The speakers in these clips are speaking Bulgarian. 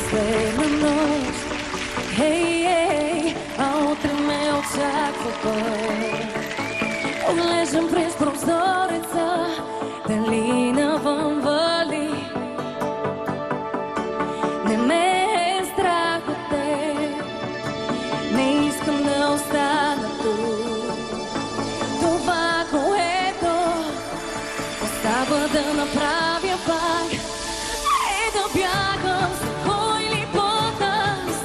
последна нощ. Хей, ей, а утре ме очаква път. Оглеждам през прозореца, дали навън вали. Не ме е страх от теб, не искам да остана тук. Това, което остава да направя пак, е да бягам с кой ли потъс.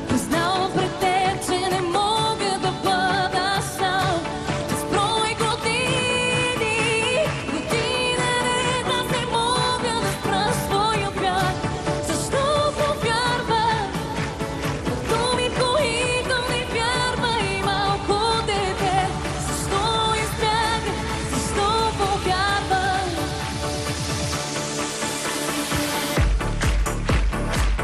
Признавам пред теб, че не мога да бъда сам. Безброй години, година ред, аз не мога да спра своя бяг. Защо повярвах в думи, които не вярва и малко дете? Защо избягах, защо повярвах?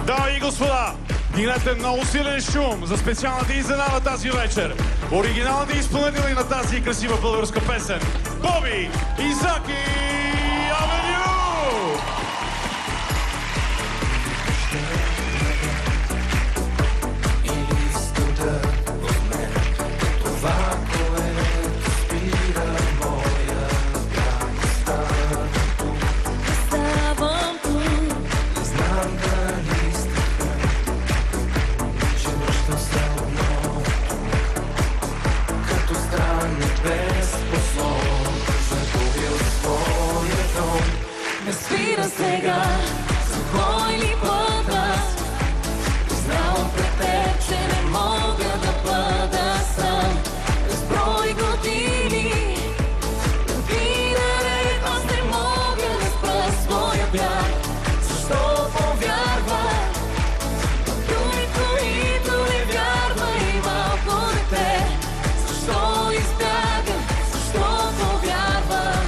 Дами и господа, дигнете много силен шум за специалната изненада тази вечер. Оригиналните изпълнители на тази красива българска песен. Боби и Заки Авеню! Ставам тук, не спира сега, за кой ли пътът? Признавам пред теб, че не мога да бъда сам. Безброй години, година ред, аз не мога да спра своя бяг. Защо повярвах в думи, които не вярва и малко дете? Защо избягам, защо повярвах?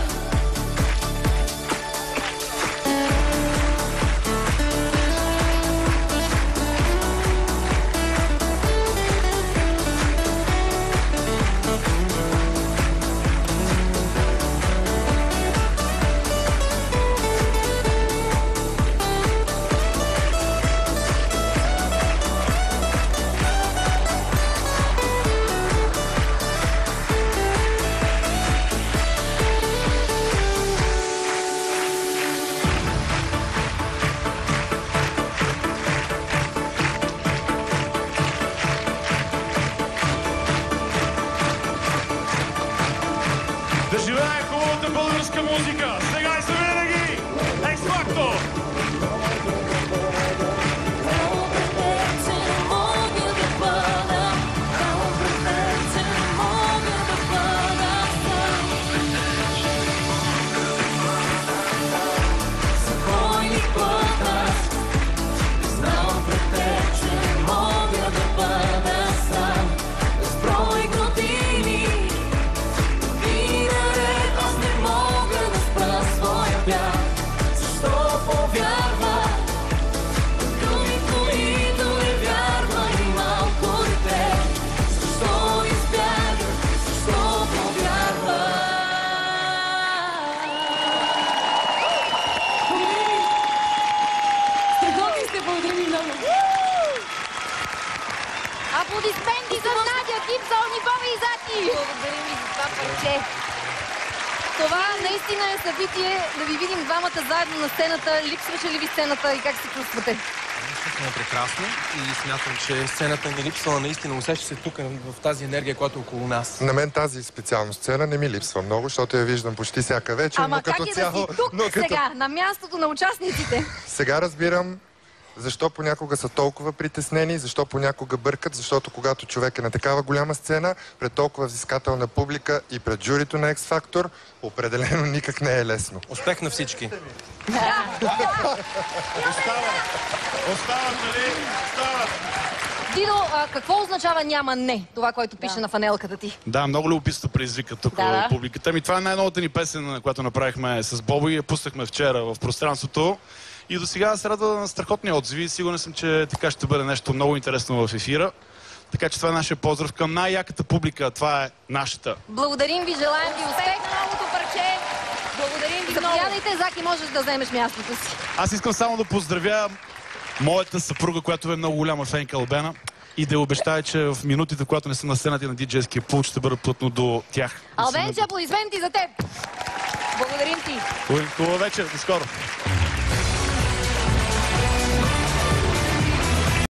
Да живее хубавата българска музика! Сега и за винаги! Екс-фактор! Аплодисменти за Надя, Гибсон и Боби и Заки! Благодарим ви за това парче. Това наистина е събитие да ви видим двамата заедно на сцената. Липсваше ли ви сцената и как се чувствате? Чувстваме прекрасно и смятам, че сцената ни липсва наистина. Усеща се тук в тази енергия, която е около нас. На мен тази специална сцена не ми липсва много, защото я виждам почти всяка вечер. Ама но как като е цяло, да си тук сега, на мястото на участниците? Сега разбирам защо понякога са толкова притеснени, защо понякога бъркат, защото когато човек е на такава голяма сцена, пред толкова взискателна публика и пред журито на X-Factor, определено никак не е лесно. Успех на всички! Остават, нали? Остават! Дидо, какво означава няма не? Това, което пише на фанелката ти. Да, много любопитство предизвика тук публиката. Това е най-новата ни песен, която направихме с Бобо и я пуснахме вчера в пространството. И до сега се радва на страхотни отзиви. Сигурен съм, че така ще бъде нещо много интересно в ефира. Така че това е нашия поздрав към най-яката публика. Това е нашата. Благодарим ви, желаем ви успех на новото парче. Благодарим ви много. Заповядайте, Заки, можеш да вземеш мястото си. Аз искам само да поздравя моята съпруга, която е много голяма фенка Албена, и да обещая, че в минутите, когато не са на сцената на диджейския пулт, ще бъда плътно до тях. Албенче, аплодисменти за теб! Благодарим ти! Хубава вечер, до скоро!